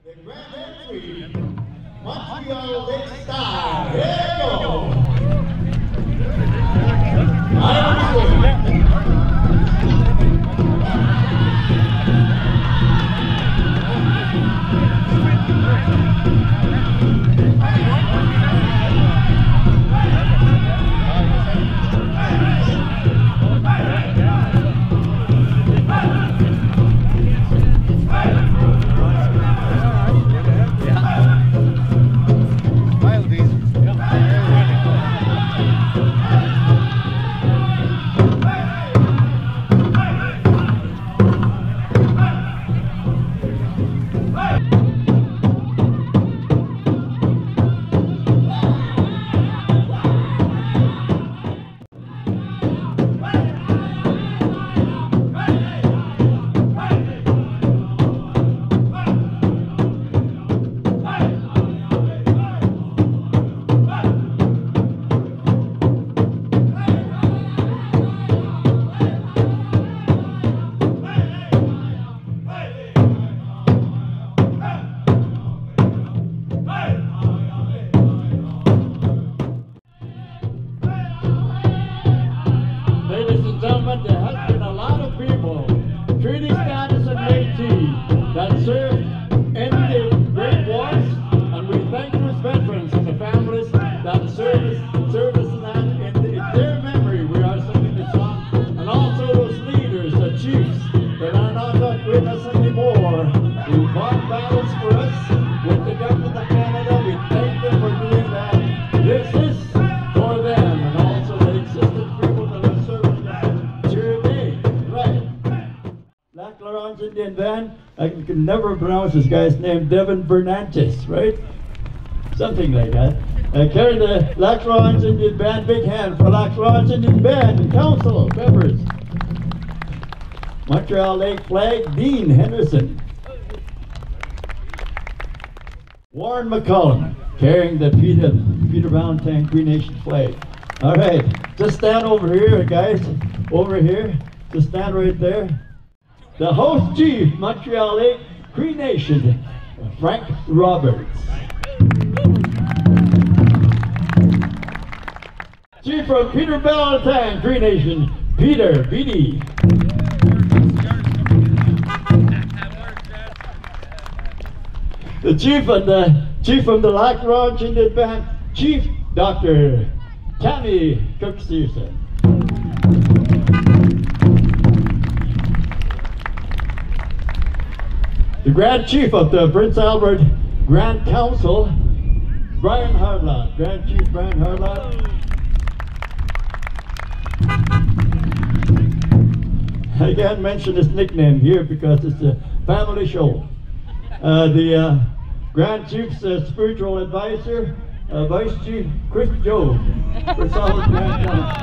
The grand entry, Montreal Lake Star. Here you go. Indian band. I can never pronounce this guy's name, Devin Bernantes, right? Something like that. Carry the Lac Ronge Indian Band. Big hand for Lac Ronge Indian Band and Council members. Montreal Lake flag, Dean Henderson. Warren McCullum carrying the Peter Valentine Cree Nation flag. All right, just stand over here, guys. Over here. Just stand right there. The host chief, Montreal Lake Cree Nation, Frank Roberts. Chief from Peter Valentine Cree Nation, Peter Beattie. The chief from the Lac Ronge Indian Band, Chief Dr. Tammy Cook-Searson. The Grand Chief of the Prince Albert Grand Council, Brian Harlot. Grand Chief Brian Harlot. I can't mention his nickname here because it's a family show. The Grand Chief's spiritual advisor, Vice Chief Chris Joe, for South Grand Council.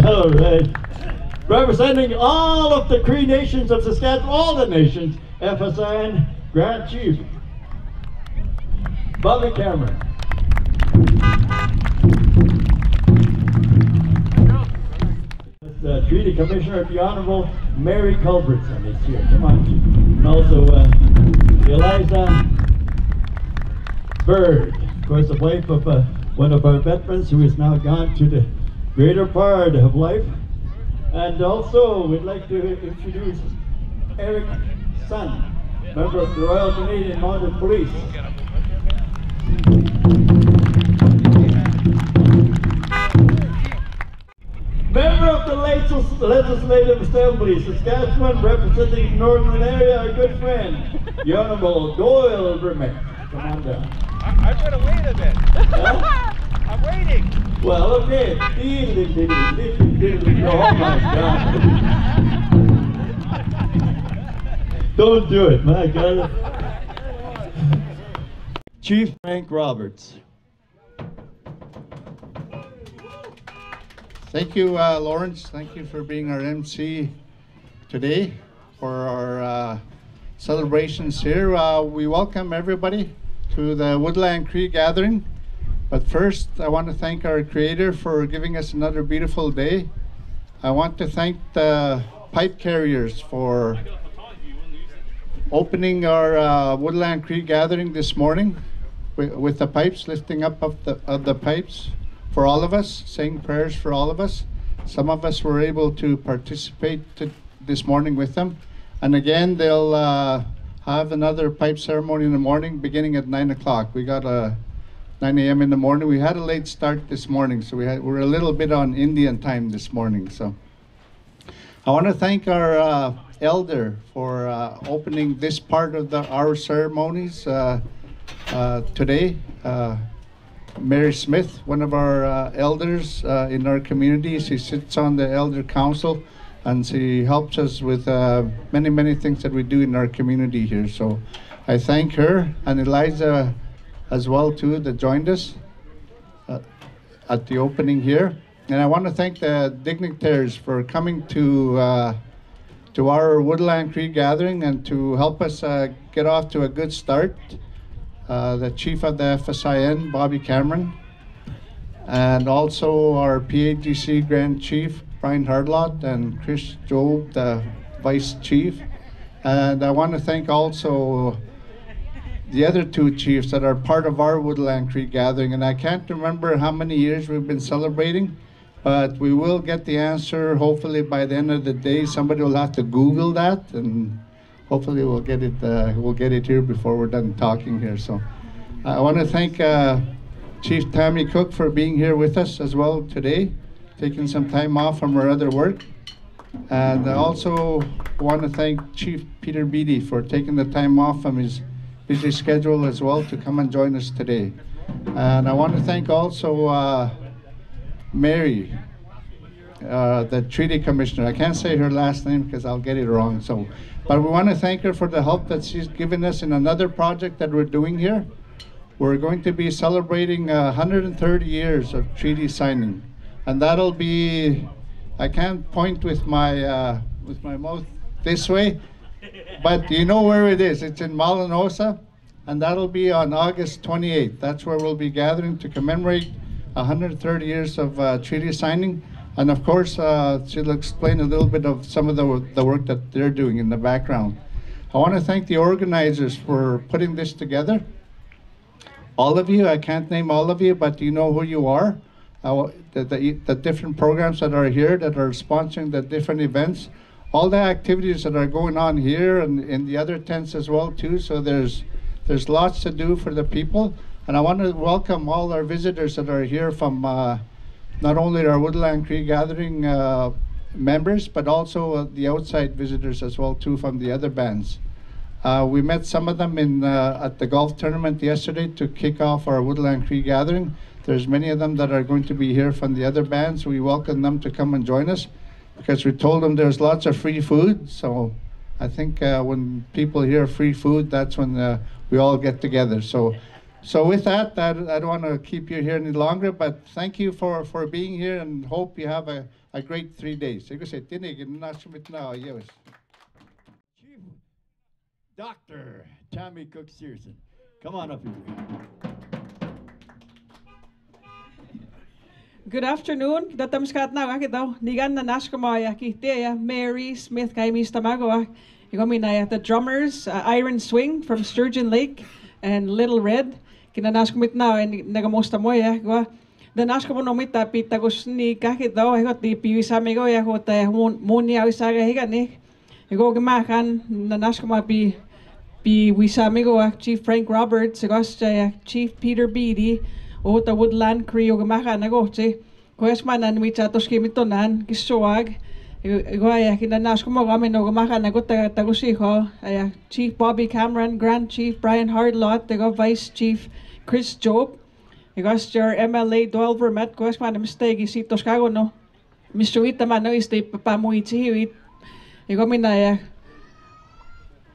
All right. Representing all of the Cree nations of Saskatchewan, all the nations, FSIN Grand Chief, Bobby Cameron. The Treaty Commissioner, the Honorable Mary Culbertson is here. Come on, Chief. And also Eliza Bird, of course, the wife of one of our veterans who is now gone to the greater part of life. And also, we'd like to introduce Eric Sun, member of the Royal Canadian Mounted Police. Member of the Legislative Assembly, Saskatchewan, representing the Northern area, our good friend, the Honorable Doyle Vermette. Come on down. I'm going to wait a bit. Huh? I'm waiting. Well, okay. Oh my God. Don't do it, my God. Chief Frank Roberts. Thank you, Lawrence. Thank you for being our MC today for our celebrations here. We welcome everybody to the Woodland Cree gathering. But first, I want to thank our Creator for giving us another beautiful day. I want to thank the pipe carriers for opening our Woodland Cree gathering this morning with the pipes, lifting up of the pipes for all of us, saying prayers for all of us. Some of us were able to participate this morning with them. And again, they'll have another pipe ceremony in the morning beginning at 9 o'clock. We got a 9 a.m. in the morning. We had a late start this morning, so we're a little bit on Indian time this morning. So I want to thank our elder for opening this part of our ceremonies today. Mary Smith, one of our elders in our community. She sits on the elder council and she helps us with many things that we do in our community here. So I thank her and Eliza as well too that joined us at the opening here. And I want to thank the dignitaries for coming to our Woodland Cree gathering and to help us get off to a good start. The chief of the FSIN, Bobby Cameron, and also our PAGC Grand Chief, Brian Hardlott, and Chris Job, the Vice Chief. And I want to thank also the other two chiefs that are part of our Woodland Cree gathering. And I can't remember how many years we've been celebrating, but we will get the answer hopefully by the end of the day. Somebody will have to Google that, and hopefully we'll get it here before we're done talking here. So I want to thank Chief Tammy Cook for being here with us as well today, taking some time off from her other work. And I also want to thank Chief Peter Beattie for taking the time off from his busy schedule as well to come and join us today. And I want to thank also Mary, the Treaty Commissioner. I can't say her last name because I'll get it wrong. But we want to thank her for the help that she's given us in another project that we're doing here. We're going to be celebrating 130 years of treaty signing. And that'll be, I can't point with my mouth this way, but you know where it is. It's in Malinosa, and that'll be on August 28th. That's where we'll be gathering to commemorate 130 years of treaty signing. And of course, she'll explain a little bit of some of the work that they're doing in the background. I want to thank the organizers for putting this together. All of you, I can't name all of you, but you know who you are. The different programs that are here that are sponsoring the different events, all the activities that are going on here and in the other tents as well too. So there's lots to do for the people. And I want to welcome all our visitors that are here from not only our Woodland Cree gathering members, but also the outside visitors as well too from the other bands. We met some of them at the golf tournament yesterday to kick off our Woodland Cree gathering. There's many of them that are going to be here from the other bands. We welcome them to come and join us because we told them there's lots of free food. So I think when people hear free food, that's when we all get together. So with that, I don't want to keep you here any longer, but thank you for being here and hope you have a great 3 days. Chief Dr. Tammy Cook Searson, come on up here. Good afternoon. Datamskat na akit daw. Nigan na nashkamaya kite Mary Smith kay Mr. Magawa. Ikominaya the drummers, Iron Swing from Sturgeon Lake and Little Red. Kinanashkamit na nagamosta mo ya. The nashkamo no mita pitagos ni kakit daw. Ikot di piwisamigo ya ko ta munya isaga higani. Iko gimakan na nashkama pi wisamigo Chief Frank Roberts, Chief Peter Beattie. O ta Woodland Cree o gamakan ako si kues manan mi chatos kimitonan kisuag igaya kinanas ko mo kami no gamakan ako ta tagusiho ay Chief Bobby Cameron, Grand Chief Brian Hardlott, the Vice Chief Chris Job, igas your MLA Doyle Vermet kues man mistake isitos kago no Mr. Itaman no is the papamuiti it igami na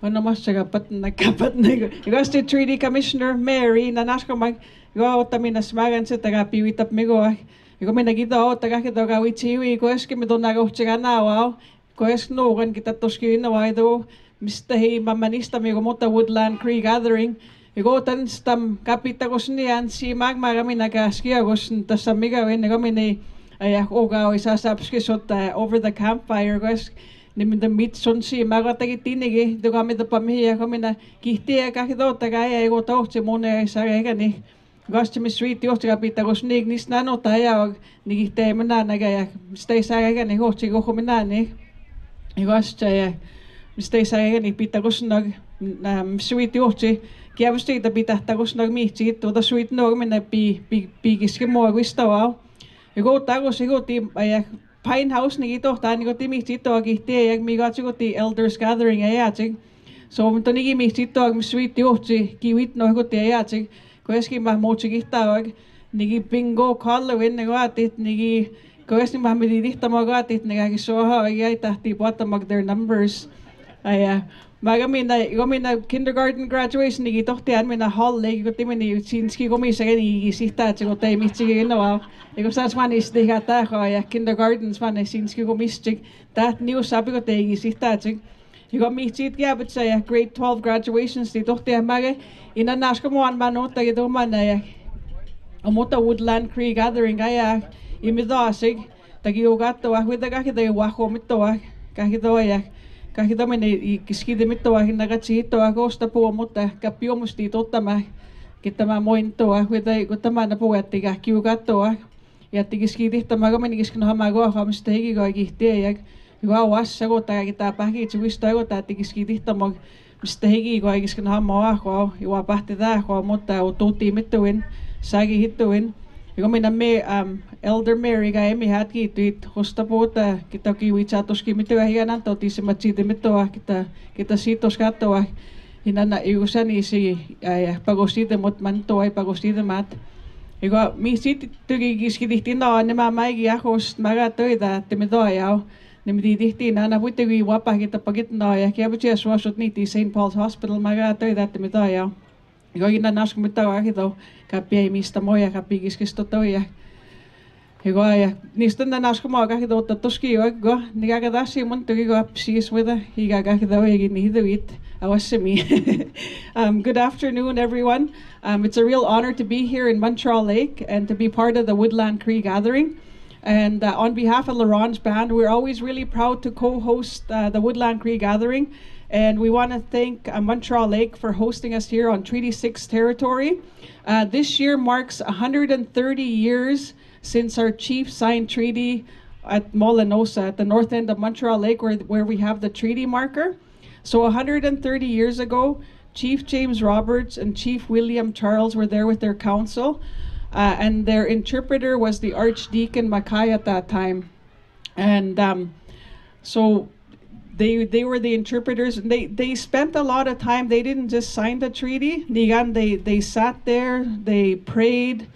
ano mas nagkapat na igas the Treaty Commissioner Mary nanas ko mag Ikaw kami nasmagan sa taga-piwitap mi ko. Ikaw may nagita o taga-kita gawit siwi. Ikaw es kami doon nagaw siya nawaw. Ikaw es no kan kita toski naway do. Mistahi mamanista mi kumota Woodland Cree gathering. Ikaw tan stam kapita ko siniyan si magma kami nagaski agos tasami gawin. Ikaw may ni ayak o gaw isasapski so over the campfire. Ikaw es niminda mit sonsi magatagi tinigi do kami da pamilya kami na kihtia kakido tagaya ego tohti mone sarega ni gosti mi sweet yohti kapita gosnig nis nano taya nigihte mana nagaya stay sarega ni hohti go komina ni gosti stay sarega ni pita gosnog sweet yohti kiavasti da pita ta gosnog mihti to da sweet no mina pi kiskimo gustawa ego tagos ego ti ay Pine House ni ito tani ko timi ito agihti ag mi gatsi ko ti elders gathering ay ating so mo tani gi mi ito ag sweet yochi kiwit no ko ti ay ating ko eski ma mo chigita ag nigi bingo Halloween ni gatit nigi ko eski ma mi didita mo gatit nigi so ha ay tahti bota mag their numbers ay magami na kindergarten graduation nigi tohtian mi na hall legi ko timi ni sinski ko mi sa ni isita ko tay mi chigi no Ego saas man is de gata ko ya kindergartens man is sinski ko mistig that new sabi ko tegi sitatig. Ego misit kya but sa grade 12 graduations di tohte mage ina nasko mo an man ota gido man ya amota Woodland Cree gathering kaya imidasig tagi ugato ah with ka kita wako mito ah kahito ya kahito man kiski de mito ah nagatsi to agosta po amota kapio musti totama kita ma mointo ah with ko tama na po atiga kiugato ah ja tigiskidi tamaga menigiskin hamago hamstegi go gihte yak go wassago ta kita pagi chuistago ta tigiskidi tamag mistegi go giskin hamawa go iwa pahte da go mutta ututi mittuin sagi hittuin go mina me elder Mary ga emi hatki tuit hostapota kita ki wichatoski mittu hianan toti semachide mittu kita sitos kattoa hinana iusani si pagoside mot manto ai pagoside mat Ego mi sit tugi giskidihti no ne mamai gi ahos maga toida te me doya ne mi dihti na puitegi wapa kita pagit no ya kia butia suasut niti St. Paul's Hospital maga toida te me doya Ego ina nask mutta ahito kapi mista moja kapi giskisto toya Ego ya nista na nask mo ahito toski go niga dasi mun tugi go apsis witha higa ahito egi ni hidwit awasemi Good afternoon everyone. It's a real honor to be here in Montreal Lake and to be part of the Woodland Cree gathering. And on behalf of Laurent's band, we're always really proud to co-host the Woodland Cree gathering. And we want to thank Montreal Lake for hosting us here on Treaty 6 territory. This year marks 130 years since our chief signed treaty at Molinosa at the north end of Montreal Lake where we have the treaty marker. So 130 years ago, Chief James Roberts and Chief William Charles were there with their council, and their interpreter was the Archdeacon Mackay at that time. And so they were the interpreters, and they spent a lot of time. They didn't just sign the treaty. They sat there, they prayed,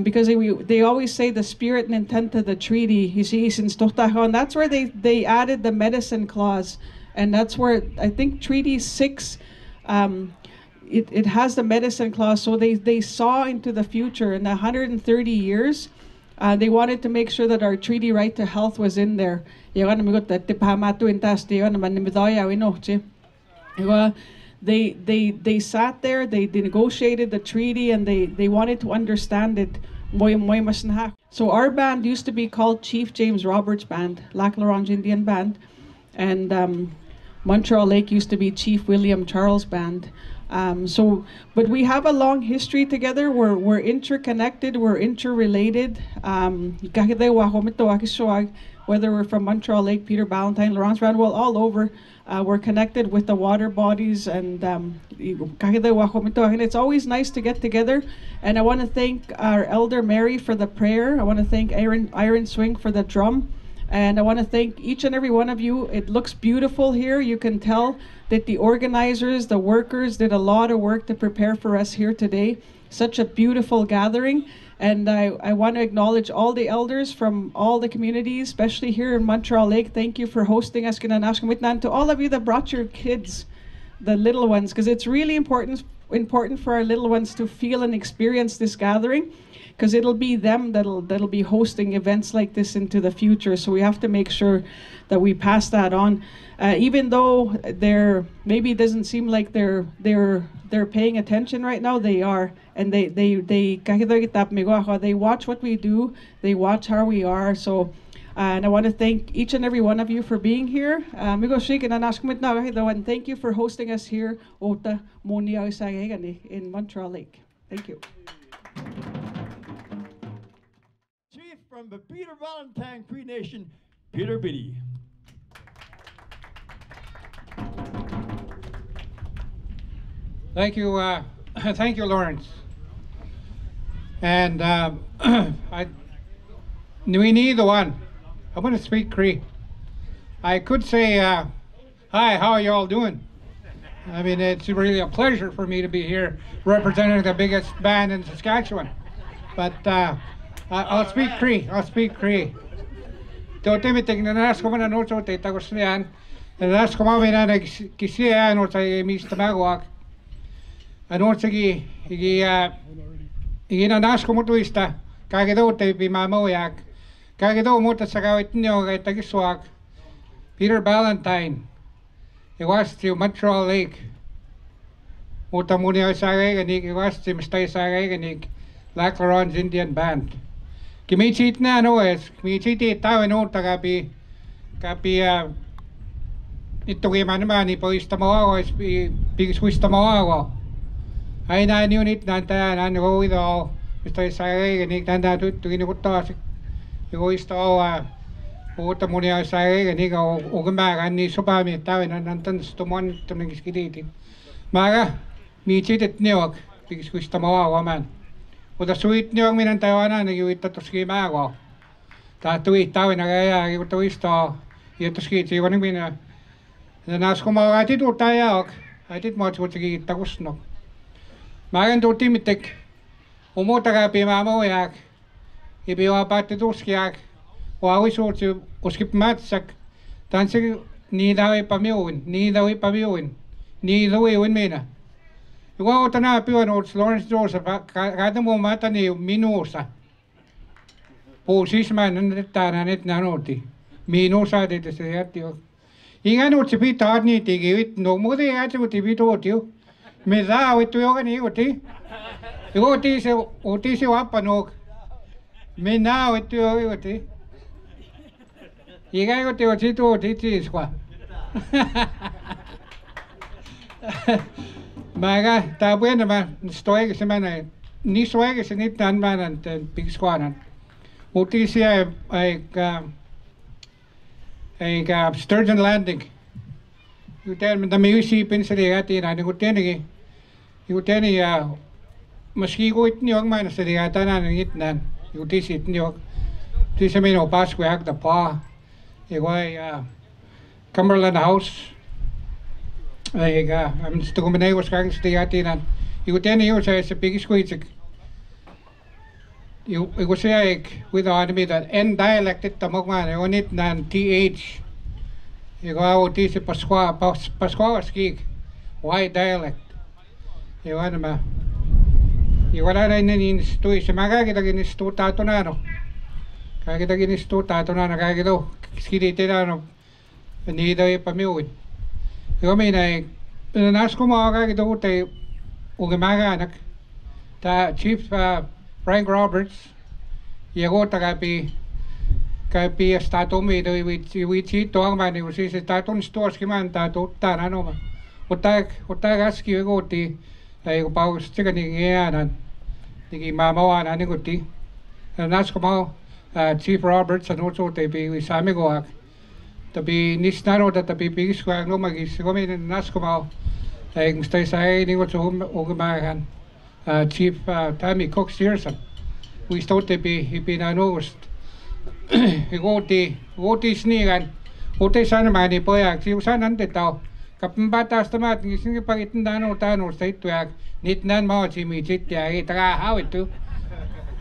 because they always say the spirit and intent of the treaty. You see, since and that's where they added the medicine clause. And that's where I think Treaty 6, it has the medicine clause. So they saw into the future in 130 years. They wanted to make sure that our treaty right to health was in there. They sat there, they negotiated the treaty, and they wanted to understand it. So our band used to be called Chief James Roberts Band, Lac La Ronge Indian Band. And Montreal Lake used to be Chief William Charles Band. But we have a long history together. We're interconnected, we're interrelated. Whether we're from Montreal Lake, Peter Ballantyne, Laurent's Band, well, all over, we're connected with the water bodies, and it's always nice to get together. And I want to thank our elder Mary for the prayer. I want to thank Iron Swing for the drum. And I want to thank each and every one of you. It looks beautiful here. You can tell that the organizers, the workers did a lot of work to prepare for us here today. Such a beautiful gathering. And I want to acknowledge all the elders from all the communities, especially here in Montreal Lake. Thank you for hosting us. And to all of you that brought your kids, the little ones, because it's really important for our little ones to feel and experience this gathering, because it'll be them that'll be hosting events like this into the future. So we have to make sure that we pass that on, even though maybe it doesn't seem like they're paying attention right now. They are, and they watch what we do. They watch how we are. So And I want to thank each and every one of you for being here. And thank you for hosting us here in Montreal Lake. Thank you. Chief from the Peter Valentine Cree Nation, Peter Beattie. Thank you, thank you, Lawrence. And we need the one. I want to speak Cree. I could say, hi, how are you all doing? I mean, it's really a pleasure for me to be here representing the biggest band in Saskatchewan. But I'll speak Cree. I'll speak Cree. Totemitik na nas ko man ano so tagos niyan. Nas ko man na nagkisiya ano sa Mr. Magwak. Ano sige na nas ko mo tuista. Kagidaw tayo pimamawayak. Kagidaw mo ta sa kawit niyo kay tagiswak. Peter Valentine. It was to Montreal Lake. Muta mo niya sa ganig. It was to Mr. sa ganig. Laclaron's Indian Band. Kimichit na ano kimichit itaw ano kapi ito kay man ni poista mo ako bigis wista mo ako. Ay na unit nanta nan go with all Mr. Sare ganig tanda to ginuto go isto puta mo niya Sare ganig o gumbagan ni sopa mi taw nantan stumon tuming skiditi. Maga michit et niok bigis wista mo ako man. Kung suit niyo ang minantawanan, nag-iwit na tuski ako. Tatuit tawin na kaya, iwit to isto, iwit tuski, siya nang mina. Nanas ko mga atit utaya ok, atit mo at sige tagus no. Magan to timitik, umuta ka pimamawayak, ibiwa pati tuski ak, wawis o si uskip matsak, tansig ni daw ipamiuin, ni daw iwin mina. Yung ako tanapiwan o Lawrence Joseph, kada mo mata ni minusa. Pusis man, nanit na noti. Minusa dito sa yatyo. Ingan o sipita ni tigiwit, no mo di ati o tibito o tiyo. Meza o ito yung kani o ti. Yung o ti si wapanog. Mena o ito yung o ti. Ingan o ti o tito o ti iskwa. Maga, tabuyan naman, stoy kasi man ay, ni stoy kasi nitan man ang pigskuanan. Uti siya ay Sturgeon Landing. Uten, dami isipin sa digati na, uten maski ko itniyo ang man sa digata na ng itnan, uti si itniyo. Uti sa may no Pasko hag da pa, ay Cumberland House. Ay am sto kumenay was kang stiyati nan. Uten yo sa pigis ko itzik. It was like with the enemy that N dialect it tamog man on it nan TH. You go out this Pasqua skik. Y dialect. You want ma. You want na in sto sa maga kita gin sto tato na no. Kaya kita gin sto tato na kaya kito skidite na no. Ni daw pamiuit. Yung may nas ko mga kagito tayo ugimaga anak ta Chief Frank Roberts yago ta kapi stato me do iwichi to ang mani usi sa staton stores kiman ta to ta ano ma utak aski yago ti ay upaw stika ni ngayanan ni mamawa na ni guti nas ko mga Chief Roberts ano so tayo sami ko ak tapi nisnaro da tapi pigis ko ang magis ko may nas ko mau ay gusto sa ni ko so ugimagan Chief Tammy Cox Searson we start to be ipinanost igoti snigan uti sana mani po yak si sana nante tao kapambata stamat ngising pagitandano tano sa ito yak nitnan mo si michit ya ita how ito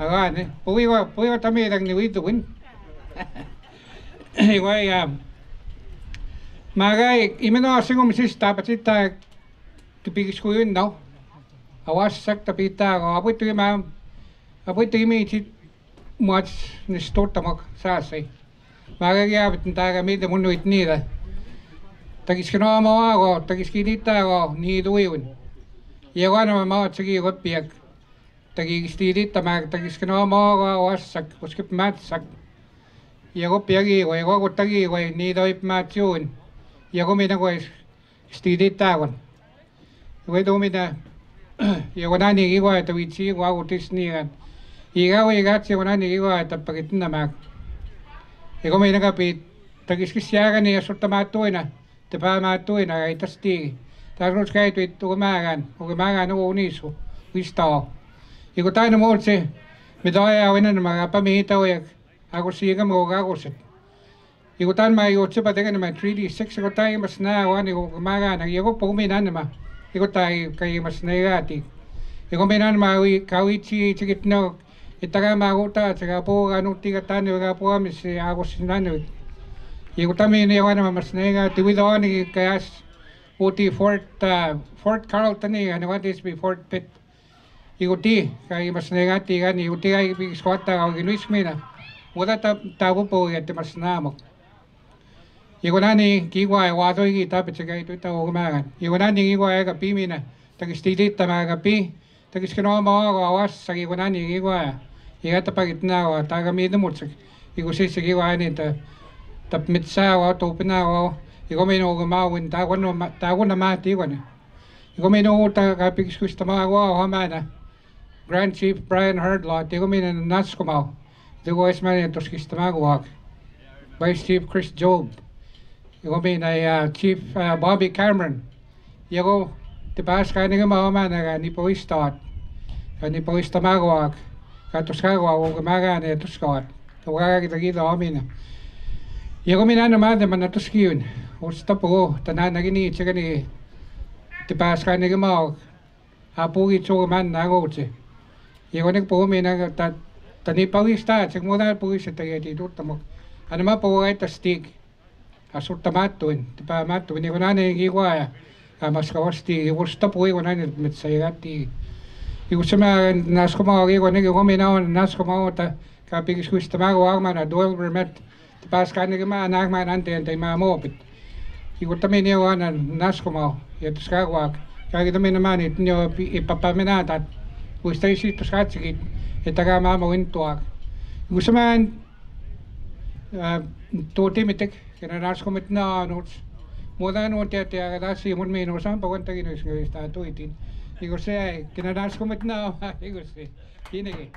agan puwi ko tami lang ni wito win anyway Magay, imeno asing umisis dapat sita tupigis ko yun no. Awas sak tapita ko. Apoy to ma'am. Apoy to mi chit much ni store tamok sasay. Magay abit nta kami de muno itnira. Tagis kino mo ako, tagis kinita ako ni duwin. Yawa na mo sige ko piyak. Tagis tidit tamag tagis kino mo ako awas sak uskip mat sak. Yago piagi ko yago tagi ko ni doi matchun. Yago mina ko stidi tagon. Ko do mina yago nani ko ta wichi ko utis nian. Igaw igat yago nani ko ta pagit na mak. Yago mina ka pit tagis kisya ni asut mato na. Te pa mato na ay tasti. Tapos kaya ito umagan no uniso. Wisto. Yago tayo na mo se midaya awin na mga pamita o ako siya mo gagosit. Igutan may utse pa dengan may 3D6 igutan mas na wan umaga na igo puminan ma. Igutan kay mas na igati. Igo minan ma kawichi chigitno itaga maguta tsaga po anu tigatan ga po mi si ako sinano. Igutan mi ni wan mas na igati widon ni kayas uti Fort Carlton ni ano what is be Fort Pitt. Iguti kay mas na igati gan iguti ay squata o ginuis mi na. Wala tabo po at mas namok. Iwanani kiwa wato igi tapit sa ito tao kumagan. Iwanani kiwa ka pimi na tagistitit ta mga kapi. Tagis kino mo awas sa iwanani kiwa. Igata pagit na wa tagami dumut sa igusi sa kiwa ni ta tapmitsa wa topina wa igomino gumawin tagon na mati wa ni. Igomino ta kapik kusta mga wa hamana. Grand Chief Brian Hardlaw igomino nas kumaw. The voice man ito Kistamagwak, Vice Chief Chris Job, yung may Chief Bobby Cameron, yung tipas kanina mga na ni po istot, ni po istamagwak, katos kagwak o gumaga na ito skot, tuwaga kita kita kami na. Yung naman naman na ito skiyun, usta po, tanan na gini, tsaka ni tipas kanina mga hapugit so man na agotse. Yung nagpo kami na tani pawista, tsaka mo na pawista tayo dito tamok. Ano ma po ay tastig, asur tamatuin, tipa matuin, iko na nagigiwa, mas kawasti, iwusta po iko na nagmitsayati. Iko sa mga nas ko mga iko na iko minaw, nas ko mga kapigis ko sa mga wag man, doil vermet, tipas ka na gima, anak man ante, antay mga mopit. Iko tamin niyo na nas ko mga, yatos kagwag, kaya kita naman ito niyo ipapaminatat, gusto yung sitos katsigit, itaga mama wintuak. Gusto man tuti mitik kinanas ko mit na notes. Moda no te aga si mon me no sam pagwanta ginos ng stato itin. Digo say kinanas ko mit na digo say. Tinigi.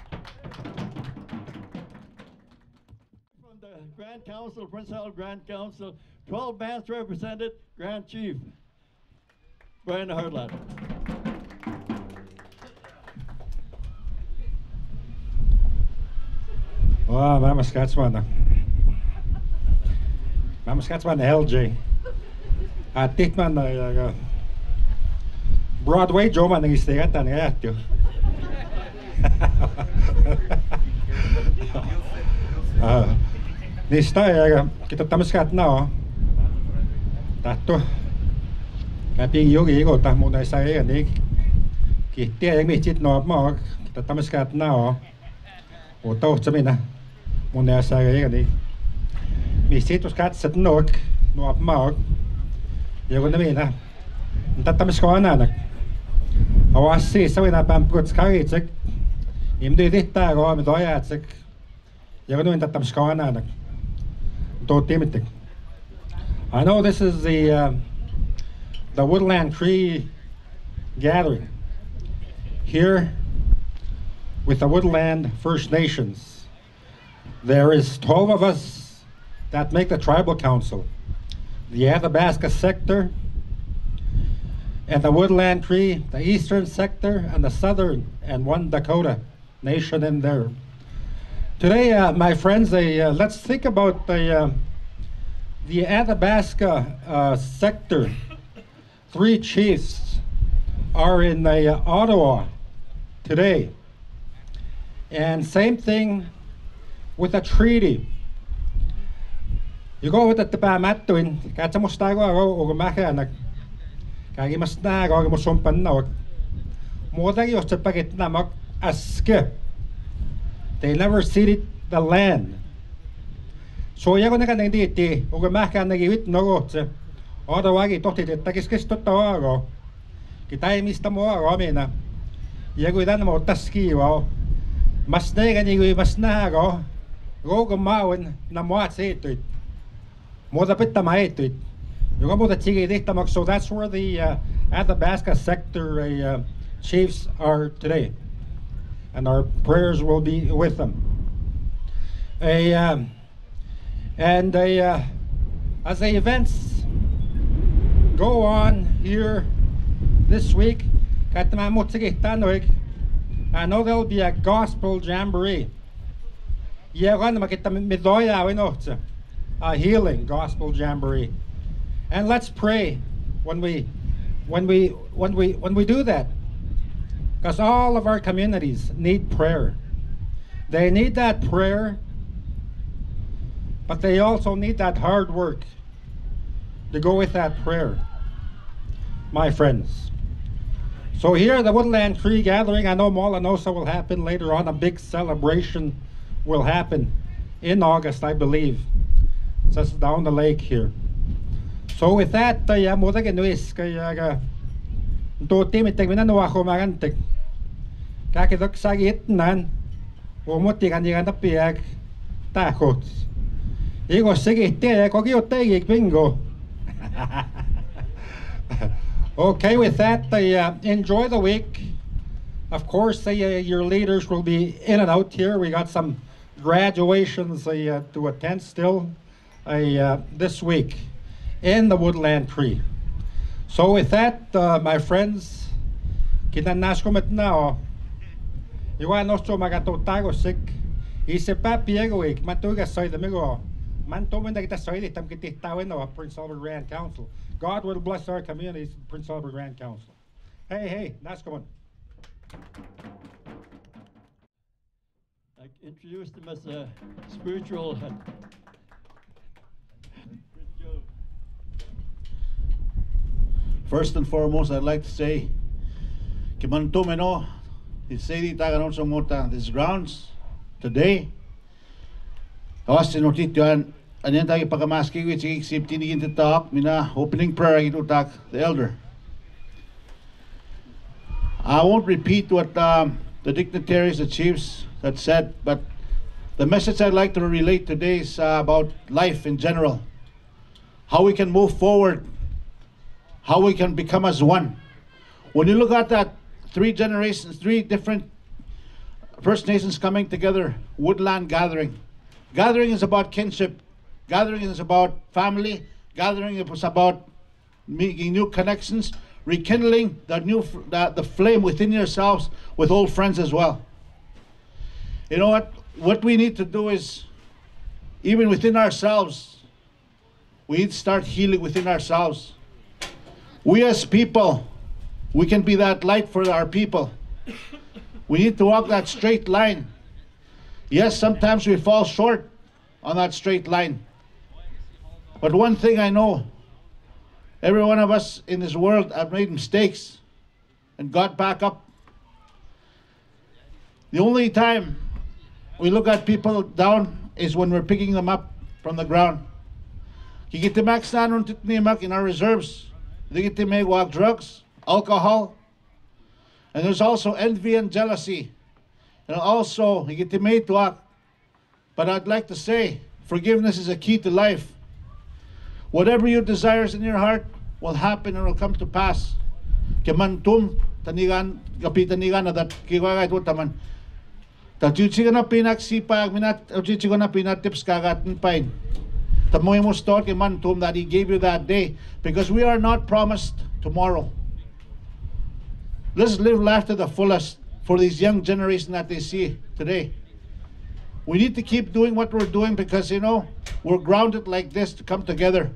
From the Grand Council, Prince Hall Grand Council, 12 bands represented, Grand Chief Brian Hardlaw. Wow, Mama Saskatchewan. Mama Saskatchewan LJ. Tik man Broadway Joe man nag-istayatan nga yatyo. Nista kita tamaskat na Tato. Kaping yogi ko ta mo na sa ni. Kiti ay mi chit no mo kita tamaskat na Oto sa mina. Muna sa gaya ni. Misitos kat sa nok no ap maog. Yago na mina. Tatamis ko anak. Awasi sa wina pamput skari tsik. Imdo dita go mi doya tsik. Yago na tatamis ko anak. To timitik. I know this is the Woodland Cree gathering here with the Woodland First Nations. There is 12 of us that make the tribal council. The Athabasca sector and the Woodland Cree, the eastern sector and the southern and one Dakota nation in there. Today, my friends, let's think about the Athabasca sector. 3 chiefs are in Ottawa today. And same thing with a treaty. You go with the Tapamatuin, Katsamustago, or Makanak, Kagimas Nag, or Musumpan Nok, more than you to packet Namak as skip. They never ceded the land. So Yagonakan indeed, or Maka Nagivit no, or the Wagi Toti, the Takiskis Totago, Kitai Mr. Moa, Romina, Yagudanamo Taski, mas na ganyan mas na ako Roga Mauen, Namuat Etuit. Modapita Maetuit. So that's where the Athabasca sector chiefs are today. And our prayers will be with them. As the events go on here this week, I know there'll be a gospel jamboree. A healing gospel jamboree. And let's pray when we do that, because all of our communities need prayer. They need that prayer, but they also need that hard work to go with that prayer, my friends. So here, the Woodland Cree gathering, I know Molinosa will happen later on. A big celebration will happen in August, I believe, just down the lake here. So with that, muna ginuis kaya to timitig minano ako magantig. Kakidok sa gitnan, umuti kanyan na piyag takot. Igo sige te ko giotegi bingo. Okay, with that, enjoy the week. Of course, your leaders will be in and out here. We got some graduations to attend still this week in the Woodland Cree. So with that, my friends, kinanas ko met now. Iwan nostro magatotago sik. Ise papiego ik matuga soy de migo. Manto when kita soy de tam kiti tawin no Prince Albert Grand Council. God will bless our communities, Prince Albert Grand Council. Hey, that's going. I introduced him as a spiritual. First and foremost, I'd like to say, Kimantumeno, Isedi Taganon Somota, this grounds today. Austin Otituan, and then Tagi Pagamaski, which is tinigin to talk, Mina, opening prayer, to talk, the elder. I won't repeat what the dignitaries, the chiefs, that said, but the message I'd like to relate today is about life in general. How we can move forward, how we can become as one. When you look at that, 3 generations, 3 different First Nations coming together, woodland gathering. Gathering is about kinship. Gathering is about family. Gathering is about making new connections, rekindling the flame within yourselves with old friends as well. You know what? What we need to do is, even within ourselves, we need to start healing within ourselves. We as people, we can be that light for our people. We need to walk that straight line. Yes, sometimes we fall short on that straight line. But one thing I know, every one of us in this world have made mistakes and got back up. The only time we look at people down is when we're picking them up from the ground. In our reserves, they walk drugs, alcohol, and there's also envy and jealousy. And also, but I'd like to say, forgiveness is a key to life. Whatever your desires in your heart will happen and will come to pass. Kemantum tanigan kapitanigan na that kiwagay to taman. Tajuchi na pinaksipag minat tajuchi na pinatips kagat pain. Tamoy mo start kemantum that He gave you that day, because we are not promised tomorrow. Let's live life to the fullest for these young generation that they see today. We need to keep doing what we're doing because, you know, we're grounded like this to come together.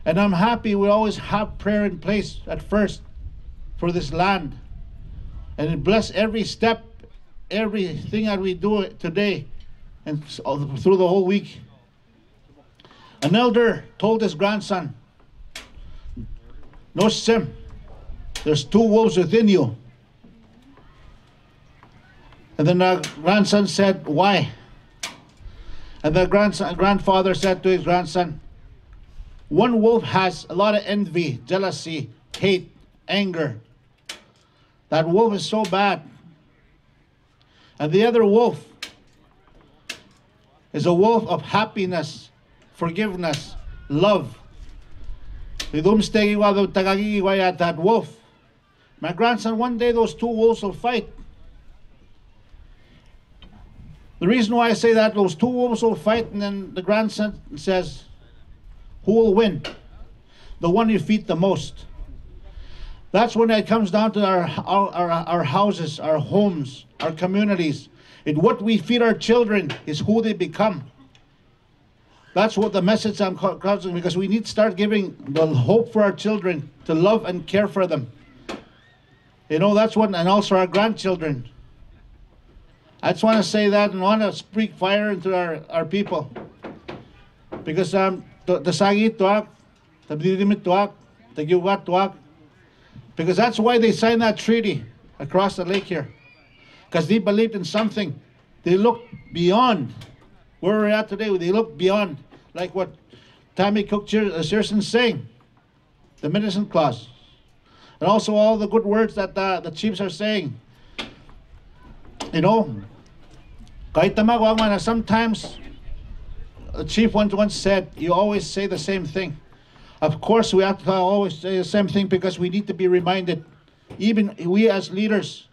And I'm happy we always have prayer in place at first for this land. And it bless every step, everything that we do today and through the whole week. An elder told his grandson, "No, Sim, there's 2 wolves within you." And then the grandson said, "Why?" And the grandfather said to his grandson, "One wolf has a lot of envy, jealousy, hate, anger. That wolf is so bad. And the other wolf is a wolf of happiness, forgiveness, love. That wolf. My grandson, one day those two wolves will fight. The reason why I say that, those two wolves will fight, and then the grandson says, who will win? The one you feed the most. That's when it comes down to our houses, our homes, our communities. What we feed our children is who they become. That's what the message I'm causing, because we need to start giving the hope for our children to love and care for them. You know, that's what, and also our grandchildren. I just want to say that and want to speak fire into our people. Because the sagi tuak, the bidimit tuak, the giwat tuak. Because that's why they signed that treaty across the lake here. Because they believed in something. They looked beyond where we're at today. They looked beyond, like what Tammy Cook-Shearson's saying, the medicine clause. And also all the good words that the chiefs are saying. You know, sometimes the chief once said, you always say the same thing. Of course, we have to always say the same thing because we need to be reminded. Even we as leaders,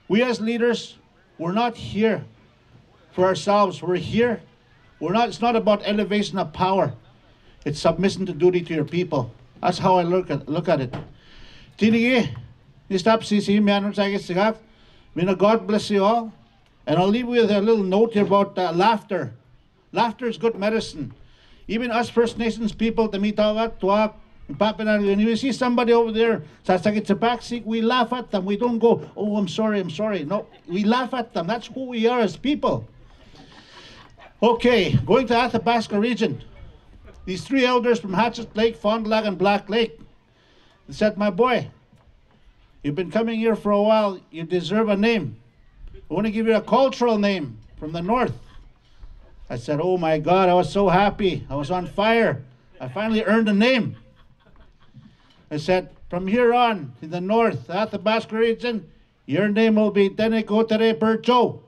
we're not here for ourselves. We're here. It's not about elevation of power. It's submission to duty to your people. That's how I look at it. May God bless you all. And I'll leave you with a little note here about laughter. Laughter is good medicine. Even us First Nations people, when you see somebody over there, it's a backseat, we laugh at them. We don't go, oh, I'm sorry. No, we laugh at them. That's who we are as people. Okay, going to Athabasca region. These three elders from Hatchet Lake, Fond du Lac, and Black Lake, they said, my boy, you've been coming here for a while. You deserve a name. I want to give you a cultural name from the north. I said, oh my God, I was so happy. I was on fire. I finally earned a name. I said, from here on, in the north, Athabasca region, your name will be Tenekotere Percho.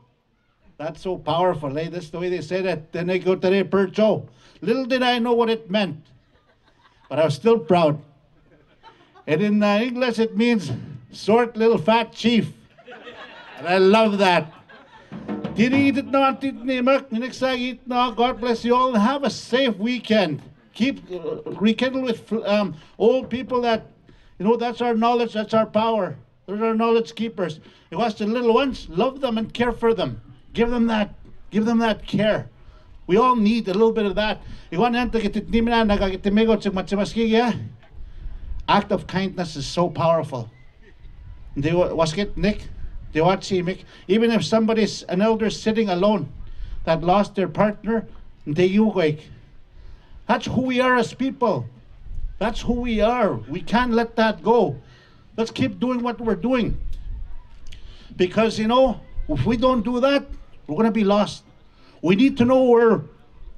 That's so powerful, eh? That's the way they say that, Tenekotere Percho. Little did I know what it meant, but I was still proud. And in English, it means short little fat chief. And I love that. God bless you all and have a safe weekend. Keep rekindle with old people that, you know, that's our knowledge, that's our power. Those are our knowledge keepers. You watch the little ones, love them and care for them. Give them that care. We all need a little bit of that. Act of kindness is so powerful. Nick? Even if an elder sitting alone that lost their partner, that's who we are as people. That's who we are. We can't let that go. Let's keep doing what we're doing. Because, you know, if we don't do that, we're going to be lost. We need to know where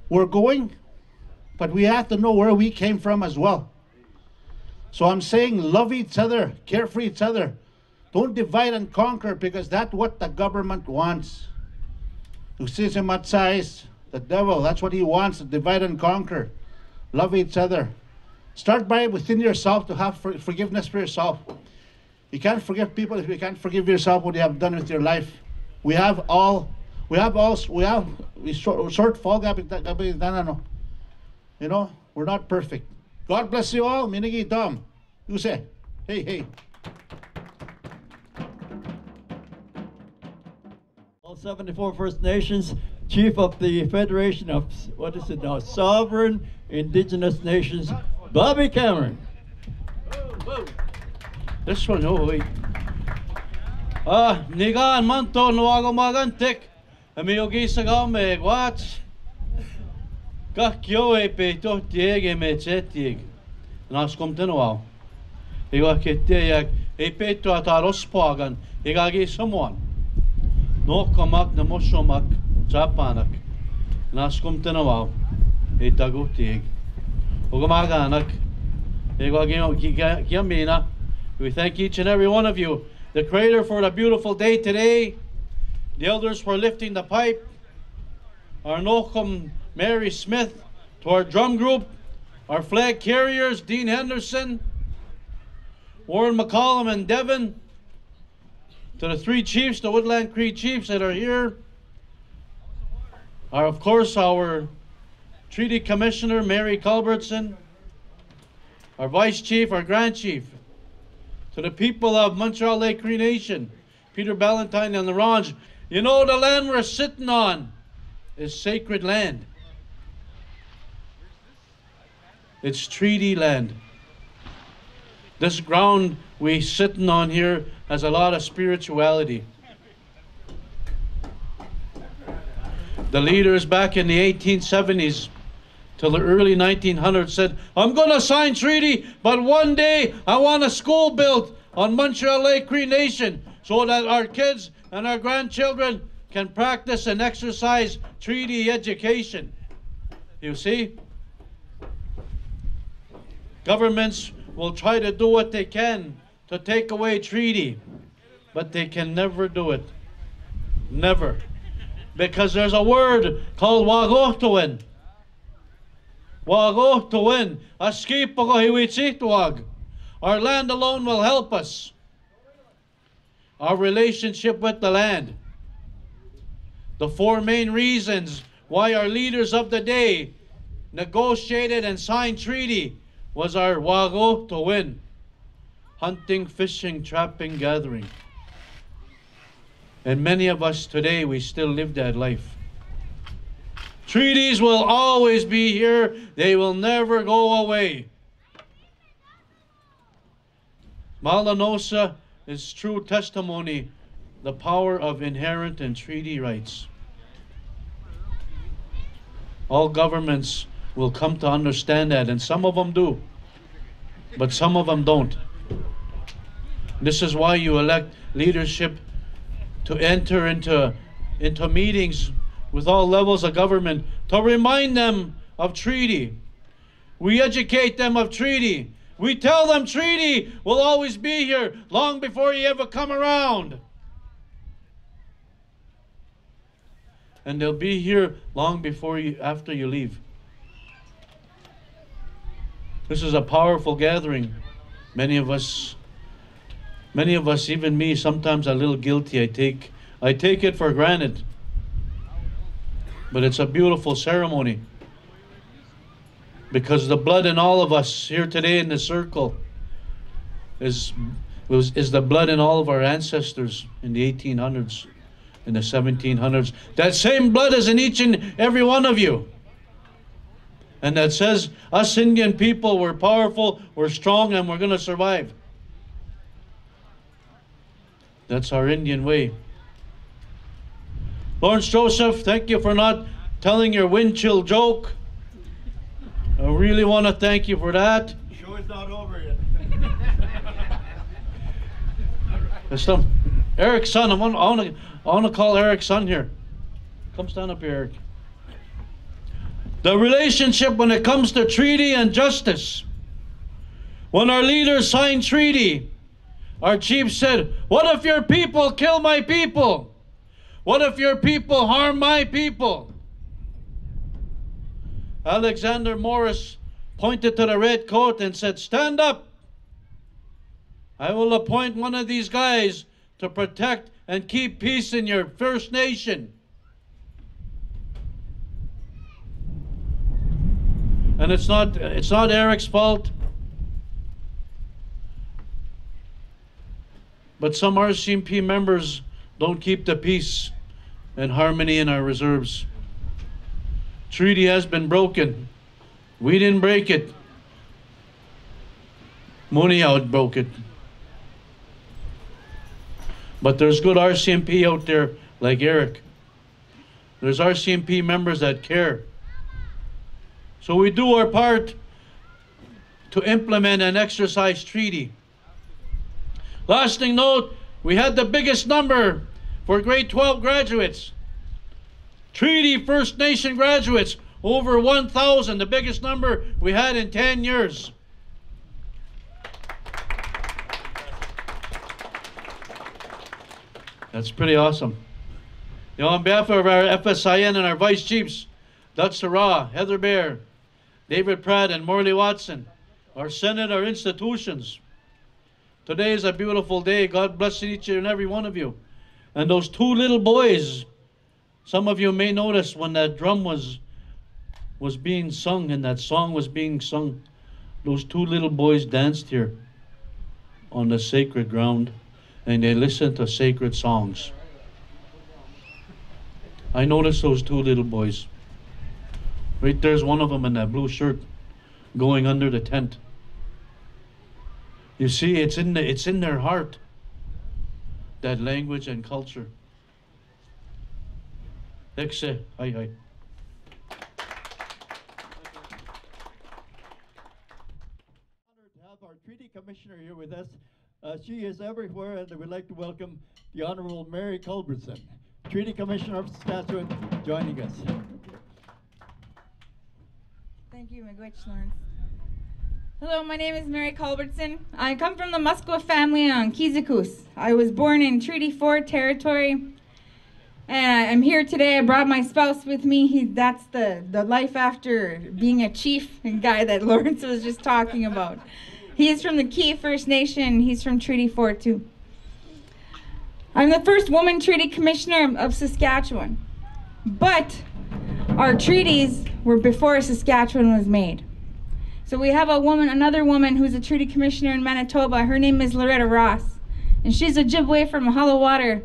we're going, but we have to know where we came from as well. So I'm saying love each other, care for each other. Don't divide and conquer, because that's what the government wants. The devil, that's what he wants, to divide and conquer. Love each other. Start by within yourself to have forgiveness for yourself. You can't forgive people if you can't forgive yourself what you have done with your life. We short fall gap. You know, we're not perfect. God bless you all. Minigi Tom. You say, hey. All 74 First Nations, Chief of the Federation of, what is it now, Sovereign Indigenous Nations, Bobby Cameron. This one, oh wait. Nigan manto nuago magantik. Amiogi sagao me watch. Kakyo e peto tiege me chetieg. Nas komt er nou. Ik ga ketieg e peto ataros pagan. Ik ga ge someone. No kamak na moshomak chapanak. Nas komt er nou. E tago tieg. Ogamaгаnak. Ik ga ge giamina. We thank each and every one of you, the Creator, for the beautiful day today, the elders for lifting the pipe, our Nocum Mary Smith, to our drum group, our flag carriers, Dean Henderson, Warren McCollum and Devon, to the 3 chiefs, the Woodland Cree chiefs that are here, of course, our Treaty Commissioner, Mary Culbertson, our Vice Chief, our Grand Chief, to the people of Montreal Lake Cree Nation, Peter Ballantyne and the Range. You know, the land we're sitting on is sacred land. It's treaty land. This ground we sitting on here has a lot of spirituality. The leaders back in the 1870s till the early 1900s said, I'm going to sign treaty, but one day I want a school built on Montreal Lake Cree Nation so that our kids and our grandchildren can practice and exercise treaty education. You see? Governments will try to do what they can to take away treaty, but they can never do it. Never. Because there's a word called wagohtowin. Wagohtowin. Askipagahiwichituag. Our land alone will help us. Our relationship with the land. The 4 main reasons why our leaders of the day negotiated and signed treaty was our wagohtowin. Hunting, fishing, trapping, gathering. And many of us today, we still live that life. Treaties will always be here. They will never go away. Malanosa is true testimony, the power of inherent and treaty rights. All governments will come to understand that, and some of them do, but some of them don't. This is why you elect leadership to enter into meetings with all levels of government to remind them of treaty. We educate them of treaty. We tell them treaty will always be here long before you ever come around. And they'll be here long before you, after you leave. This is a powerful gathering. Many of us, even me, sometimes a little guilty. I take it for granted. But it's a beautiful ceremony. Because the blood in all of us here today in the circle is the blood in all of our ancestors in the 1800s, in the 1700s. That same blood is in each and every one of you. And that says us Indian people, we're powerful, we're strong, and we're going to survive. That's our Indian way. Lawrence Joseph, thank you for not telling your wind chill joke. I really want to thank you for that. The show is not over yet. Eric's son, I want to call Eric's son here. Come stand up here, Eric. The relationship when it comes to treaty and justice. When our leaders signed treaty, our chief said, what if your people kill my people? What if your people harm my people? Alexander Morris pointed to the red coat and said, stand up. I will appoint one of these guys to protect and keep peace in your First Nation. And it's not Eric's fault. But some RCMP members don't keep the peace and harmony in our reserves. Treaty has been broken. We didn't break it. Muniaud broke it. But there's good RCMP out there like Eric. There's RCMP members that care. So we do our part to implement and exercise treaty. Lasting note, we had the biggest number for grade 12 graduates. Treaty First Nation graduates, over 1,000, the biggest number we had in 10 years. That's pretty awesome. You know, on behalf of our FSIN and our vice chiefs, Doug Sarah, Heather Bear, David Pratt, and Morley Watson, our Senate, our institutions. Today is a beautiful day. God bless each and every one of you. And those two little boys, some of you may notice when that drum was being sung and that song was being sung, those two little boys danced here on the sacred ground and they listened to sacred songs. I noticed those two little boys. Right there's one of them in that blue shirt going under the tent. You see, it's in their heart, that language and culture. Ekse, hi. Honored to have our Treaty Commissioner here with us. She is everywhere, and we'd like to welcome the Honorable Mary Culbertson, Treaty Commissioner of Saskatchewan, joining us. Thank you, Miigwech Lawrence. Hello, my name is Mary Culbertson. I come from the Musqueam family on Kizikus. I was born in Treaty 4 territory, and I'm here today. I brought my spouse with me. That's the life after being a chief guy that Lawrence was just talking about. He is from the Key First Nation. He's from Treaty 4 too. I'm the first woman Treaty Commissioner of Saskatchewan, but our treaties were before Saskatchewan was made. So we have another woman who's a Treaty Commissioner in Manitoba. Her name is Loretta Ross, and she's a Ojibwe from Hollow Water,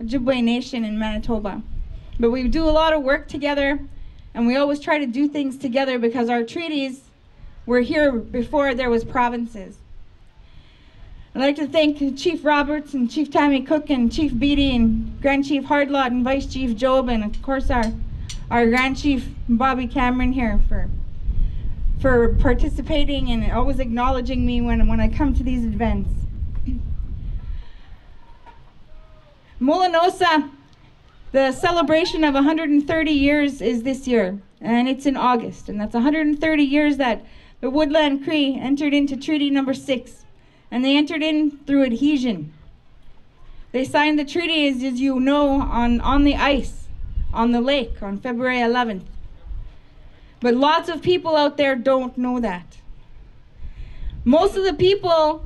Ojibwe Nation in Manitoba. But we do a lot of work together, and we always try to do things together because our treaties were here before there was provinces. I'd like to thank Chief Roberts and Chief Tammy Cook and Chief Beattie and Grand Chief Hardlot and Vice Chief Job, and of course our Grand Chief Bobby Cameron here for participating and always acknowledging me when I come to these events. Molinosa, the celebration of 130 years is this year, and it's in August, and that's 130 years that the Woodland Cree entered into Treaty Number 6, and they entered in through adhesion. They signed the treaty, as you know, on the ice, on the lake, on February 11th. But lots of people out there don't know that. Most of the people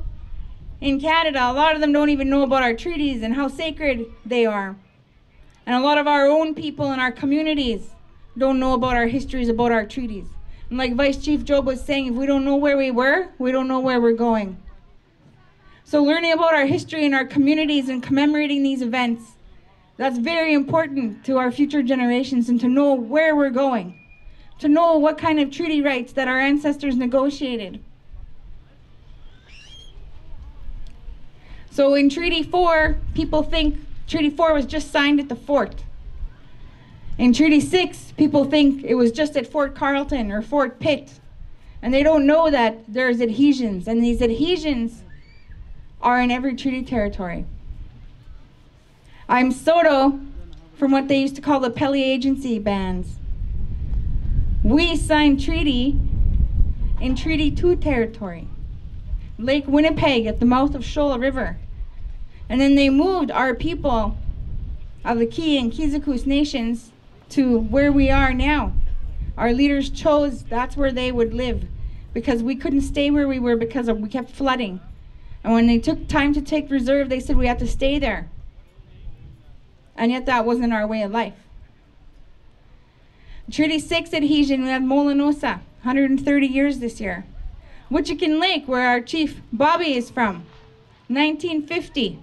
in Canada, a lot of them don't even know about our treaties and how sacred they are. And a lot of our own people in our communities don't know about our histories, about our treaties. And like Vice Chief Job was saying, if we don't know where we were, we don't know where we're going. So learning about our history and our communities and commemorating these events, that's very important to our future generations, and to know where we're going, to know what kind of treaty rights that our ancestors negotiated. So in Treaty 4, people think Treaty 4 was just signed at the fort. In Treaty 6, people think it was just at Fort Carleton or Fort Pitt. And they don't know that there's adhesions, and these adhesions are in every treaty territory. I'm Soto from what they used to call the Pelly Agency bands. We signed treaty in Treaty 2 territory, Lake Winnipeg at the mouth of Shoal River. And then they moved our people of the Key and Kizikus nations to where we are now. Our leaders chose that's where they would live because we couldn't stay where we were because we kept flooding. And when they took time to take reserve, they said we had to stay there. And yet that wasn't our way of life. Treaty 6 adhesion, we have Molinosa, 130 years this year. Witchican Lake, where our chief Bobby is from, 1950.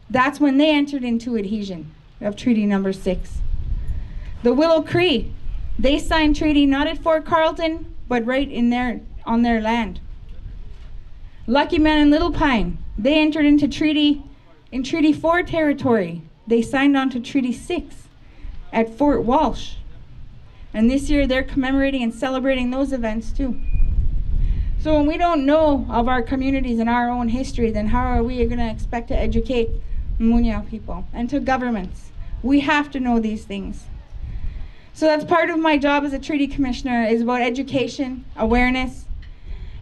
That's when they entered into adhesion of Treaty Number 6. The Willow Cree, they signed treaty not at Fort Carleton, but right on their land. Lucky Man and Little Pine, they entered into treaty in Treaty 4 territory. They signed on to Treaty 6 at Fort Walsh. And this year they're commemorating and celebrating those events too. So when we don't know of our communities and our own history, then how are we going to expect to educate Munya people and to governments? We have to know these things. So that's part of my job as a treaty commissioner, is about education, awareness,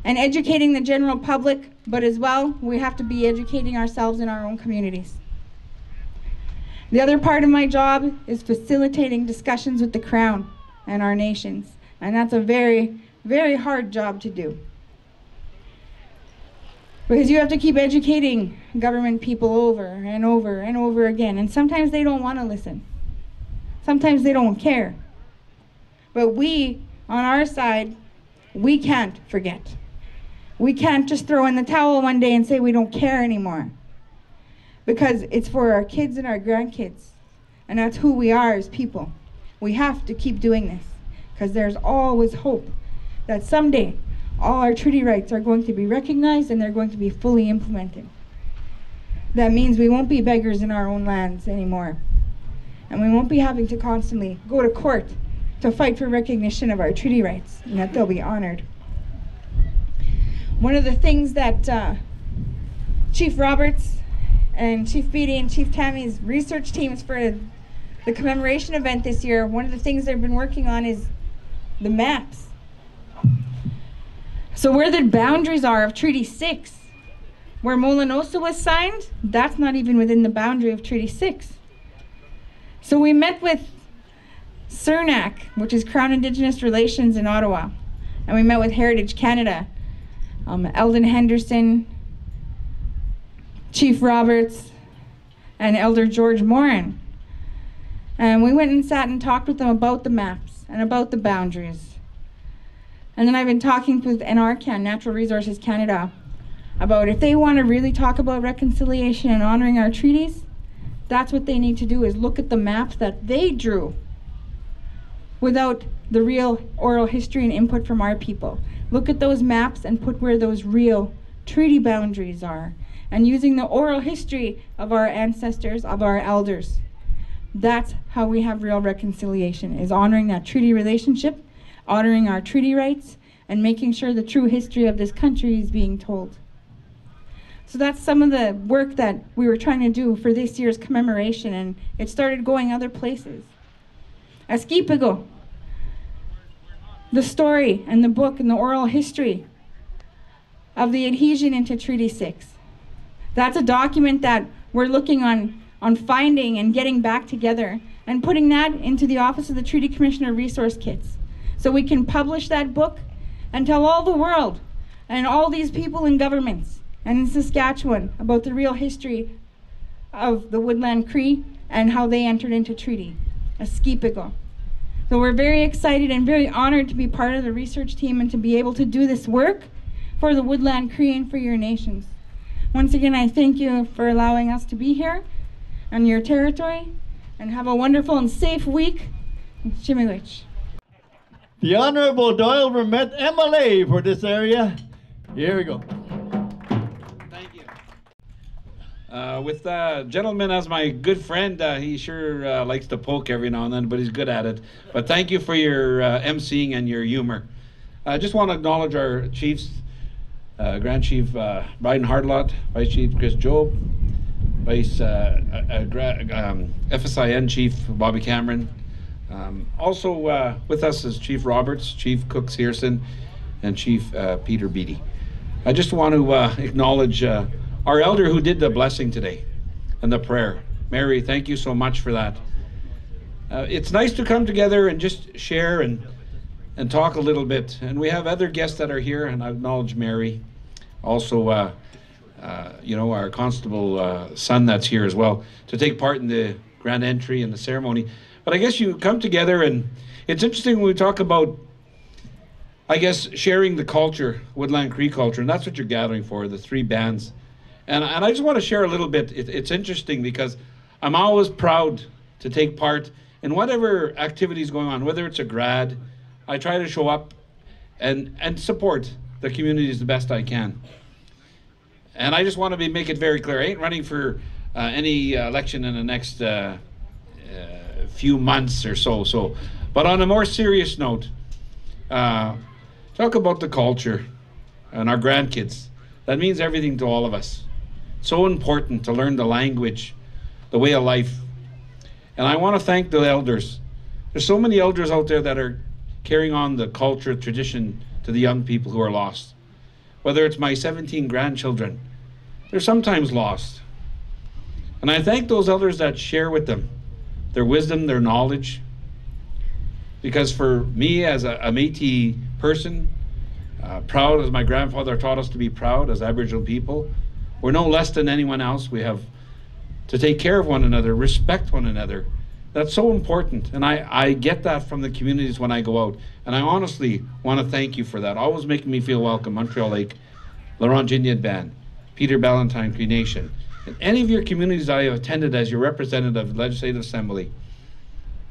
and educating the general public, but as well, we have to be educating ourselves in our own communities. The other part of my job is facilitating discussions with the Crown and our nations. And that's a very, very hard job to do. Because you have to keep educating government people over and over and over again. And sometimes they don't want to listen. Sometimes they don't care. But we, on our side, we can't forget. We can't just throw in the towel one day and say we don't care anymore. Because it's for our kids and our grandkids. And that's who we are as people. We have to keep doing this. Because there's always hope that someday all our treaty rights are going to be recognized and they're going to be fully implemented. That means we won't be beggars in our own lands anymore. And we won't be having to constantly go to court to fight for recognition of our treaty rights, and that they'll be honored. One of the things that Chief Roberts and Chief Beattie and Chief Tammy's research teams for the commemoration event this year, one of the things they've been working on is the maps. So where the boundaries are of Treaty 6, where Molinosa was signed, that's not even within the boundary of Treaty 6. So we met with CERNAC, which is Crown Indigenous Relations in Ottawa, and we met with Heritage Canada, Eldon Henderson, Chief Roberts, and Elder George Moran. And we went and sat and talked with them about the maps and about the boundaries. And then I've been talking with NRCan, Natural Resources Canada, about if they want to really talk about reconciliation and honoring our treaties, that's what they need to do, is look at the maps that they drew without the real oral history and input from our people. Look at those maps and put where those real treaty boundaries are, and using the oral history of our ancestors, of our elders. That's how we have real reconciliation, is honoring that treaty relationship, honoring our treaty rights, and making sure the true history of this country is being told. So that's some of the work that we were trying to do for this year's commemoration, and it started going other places. Esquipigo, the story and the book and the oral history of the adhesion into Treaty 6. That's a document that we're looking on finding and getting back together and putting that into the Office of the Treaty Commissioner resource kits, so we can publish that book and tell all the world and all these people in governments and in Saskatchewan about the real history of the Woodland Cree and how they entered into treaty, Esquipigo. So we're very excited and very honored to be part of the research team and to be able to do this work for the Woodland Cree and for your nations. Once again, I thank you for allowing us to be here on your territory, and have a wonderful and safe week. Chimiwich. The Honorable Doyle Vermette MLA for this area. Here we go. Thank you. With the gentleman as my good friend, he sure likes to poke every now and then, but he's good at it. But thank you for your emceeing and your humor. I just want to acknowledge our chiefs, Grand Chief Bryden Hardlot, Vice Chief Chris Job, Vice FSIN Chief Bobby Cameron. Also with us is Chief Roberts, Chief Cook Searson, and Chief Peter Beattie. I just want to acknowledge our elder who did the blessing today and the prayer. Mary, thank you so much for that. It's nice to come together and just share and talk a little bit. And we have other guests that are here, and I acknowledge Mary. Also, you know, our constable son that's here as well, to take part in the grand entry and the ceremony. But I guess you come together, and it's interesting when we talk about, I guess, sharing the culture, Woodland Cree culture, and that's what you're gathering for, the three bands. And I just want to share a little bit. It's interesting because I'm always proud to take part in whatever activity is going on, whether it's a grad. I try to show up and support the communities the best I can. And I just want to make it very clear, I ain't running for any election in the next few months or so. But on a more serious note, talk about the culture and our grandkids. That means everything to all of us. So important to learn the language, the way of life. And I want to thank the elders. There's so many elders out there that are carrying on the culture, tradition to the young people who are lost. Whether it's my 17 grandchildren, they're sometimes lost. And I thank those elders that share with them their wisdom, their knowledge. Because for me as a Métis person, proud as my grandfather taught us to be proud as Aboriginal people, we're no less than anyone else. We have to take care of one another, respect one another. That's so important. And I get that from the communities when I go out. And I honestly want to thank you for that. Always making me feel welcome. Montreal Lake, Laurent Indian Band, Peter Ballantyne Cree Nation. And any of your communities I have attended as your representative of the Legislative Assembly,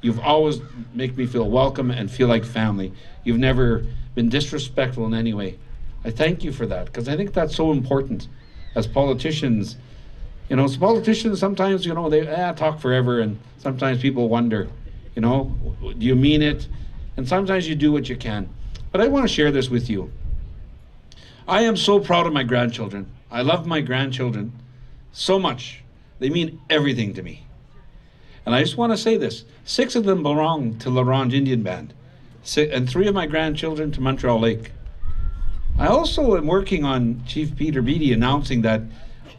you've always make me feel welcome and feel like family. You've never been disrespectful in any way. I thank you for that, because I think that's so important as politicians. You know, politicians sometimes, you know, they talk forever, and sometimes people wonder, you know, do you mean it? And sometimes you do what you can. But I want to share this with you. I am so proud of my grandchildren. I love my grandchildren so much. They mean everything to me. And I just want to say this. 6 of them belong to Laurent Indian Band, and 3 of my grandchildren to Montreal Lake. I also am working on Chief Peter Beattie announcing that,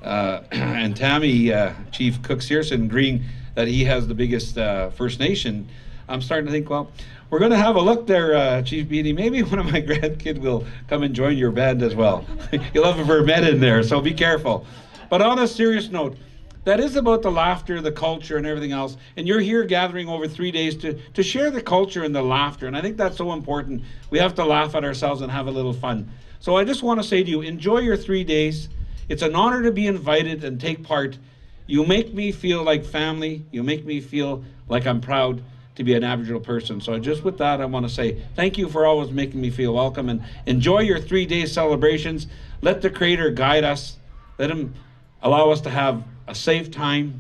and Tammy, Chief Cook Searson, agreeing that he has the biggest First Nation. I'm starting to think, well, we're going to have a look there, Chief Beattie. Maybe one of my grandkids will come and join your band as well. You'll have a vermet in there, so be careful. But on a serious note, that is about the laughter, the culture, and everything else. And you're here gathering over 3 days to share the culture and the laughter. And I think that's so important. We have to laugh at ourselves and have a little fun. So I just want to say to you, enjoy your 3 days. It's an honor to be invited and take part. You make me feel like family. You make me feel like I'm proud to be an Aboriginal person. So just with that, I want to say thank you for always making me feel welcome, and enjoy your 3-day celebrations. Let the Creator guide us. Let Him allow us to have a safe time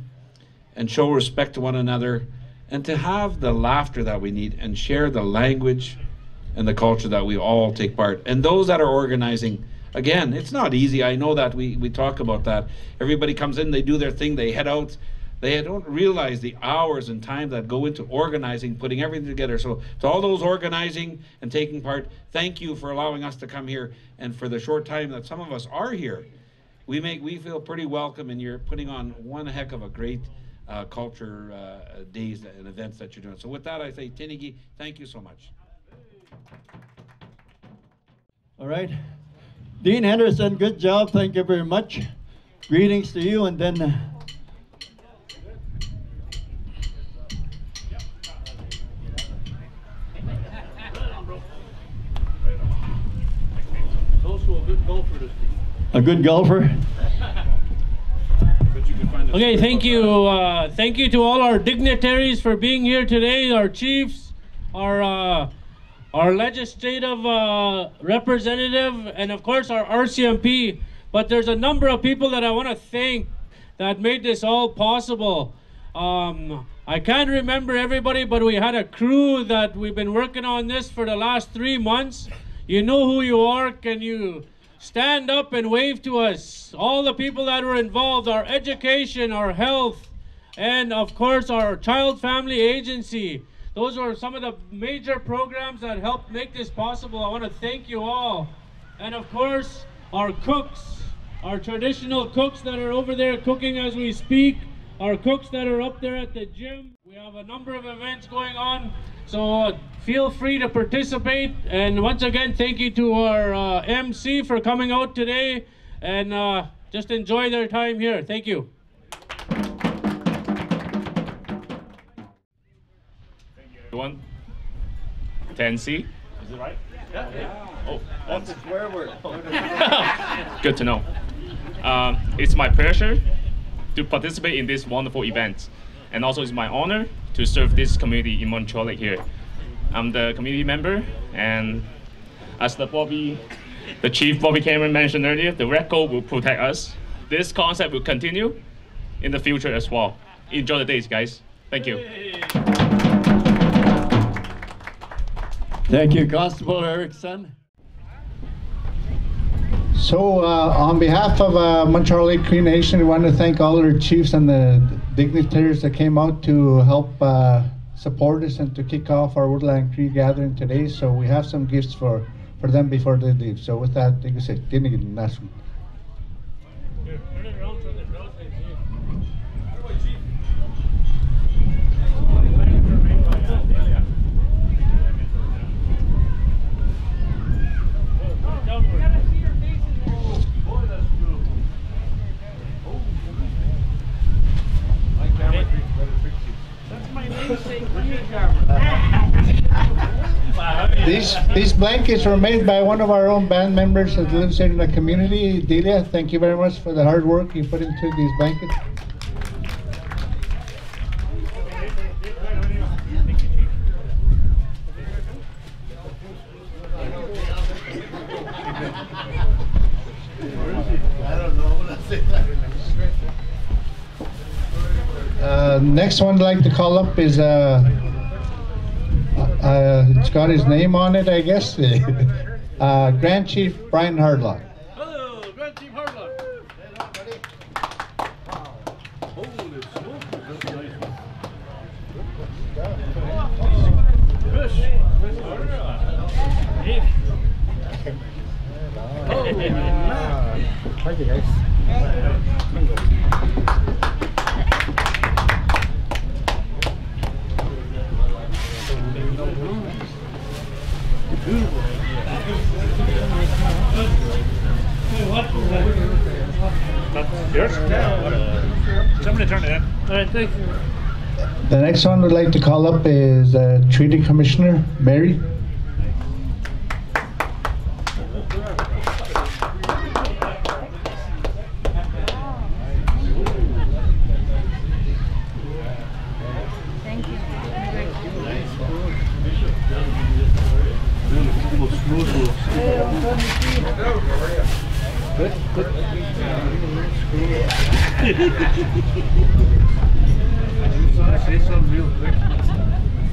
and show respect to one another, and to have the laughter that we need and share the language and the culture that we all take part. And those that are organizing, again, it's not easy. I know that we talk about that. Everybody comes in, they do their thing, they head out. They don't realize the hours and time that go into organizing, putting everything together. So to all those organizing and taking part, thank you for allowing us to come here. And for the short time that some of us are here, we feel pretty welcome, and you're putting on one heck of a great culture days and events that you're doing. So with that, I say, Tinigi, thank you so much. All right. Dean Henderson, good job. Thank you very much. Greetings to you, and then Also a good golfer this week. a good golfer. Okay, thank you. Thank you to all our dignitaries for being here today, our chiefs, our legislative representative, and of course our RCMP. But there's a number of people that I want to thank that made this all possible. I can't remember everybody, but we had a crew that we've been working on this for the last 3 months. You know who you are. Can you stand up and wave to us? All the people that were involved, our education, our health, and of course our child family agency. Those are some of the major programs that helped make this possible. I want to thank you all. And of course, our cooks, our traditional cooks that are over there cooking as we speak, our cooks that are up there at the gym. We have a number of events going on, so feel free to participate. And once again, thank you to our MC for coming out today, and just enjoy their time here. Thank you. Everyone, 10C, is it right? Yeah. Oh, That's a swear word. good to know. It's my pleasure to participate in this wonderful event, and also it's my honor to serve this community in Montreal Lake here. I'm the community member, and as the Chief Bobby Cameron mentioned earlier, the red coat will protect us. This concept will continue in the future as well. Enjoy the days, guys. Thank you. Thank you, Constable Erickson. So on behalf of Montreal Lake Cree Nation, we want to thank all our chiefs and the dignitaries that came out to help support us and to kick off our Woodland Cree gathering today. So we have some gifts for them before they leave. So with that, you can say, These blankets were made by one of our own band members that lives here in the community, Delia. Thank you very much for the hard work you put into these blankets. Next one I'd like to call up is it's got his name on it, I guess. Grand Chief Brian Hardlock. Hello, Grand Chief Hardlock. Thank you, guys. Yours? Somebody turn it in. All right, thank you. The next one we'd like to call up is Treaty Commissioner Mary.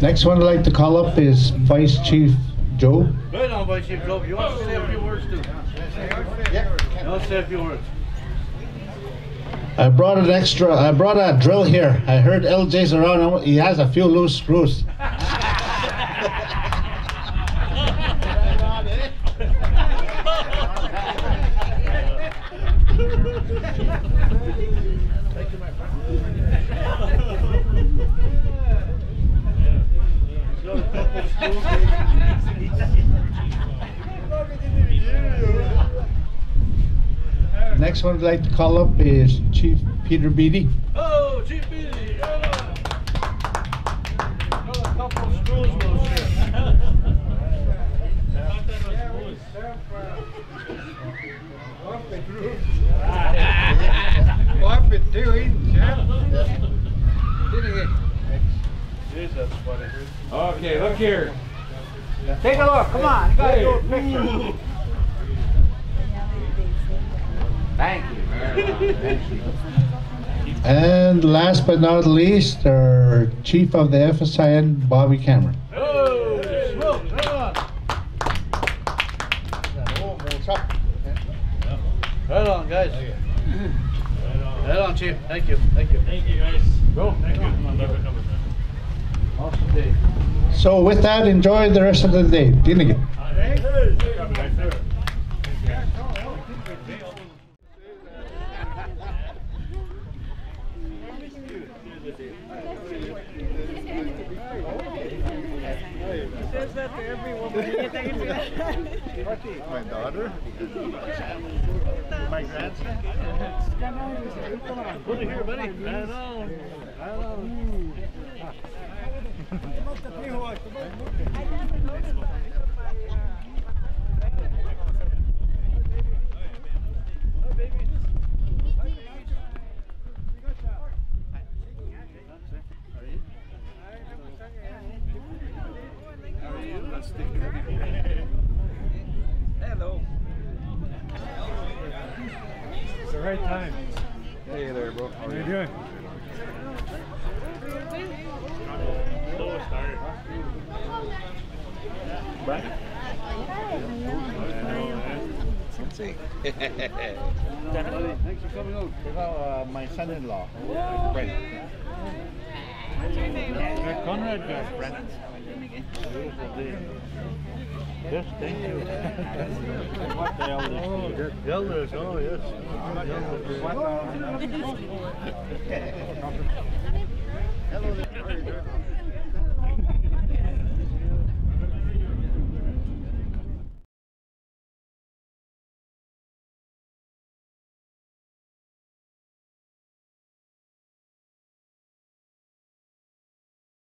Next one I'd like to call up is Vice Chief Joe. Right on, Vice Chief Joe. You want to say a few words too? Yeah. I'll say a few words. I brought a drill here. I heard LJ's around. He has a few loose screws. Next one I'd like to call up is Chief Peter Beattie. Oh, Chief Beattie. Got a couple of screws loose here. What been doing, Jeff? Jeez, that's funny. Okay, look here. Take a look. Come on. You gotta do a picture. Thank you. And last but not least, our Chief of the FSIN, Bobby Cameron. Oh, smoke. Come on. Right on, guys. Right on, Chief. Thank you. Thank you. Thank you, guys. Go. Thank you. Awesome day. So with that, enjoy the rest of the day. Dinnigan. Says that to every woman. My daughter. My grandson. Good to hear, buddy. Right on. Right on. Hello. It's the right time. Hey there, bro. How are you doing? Thanks for coming out. My son-in-law. Brent. What's your name? Thatconradguy. Brent. Beautiful day. Yes, thank you. What the elders? Oh, the elders, oh yes. Hello there.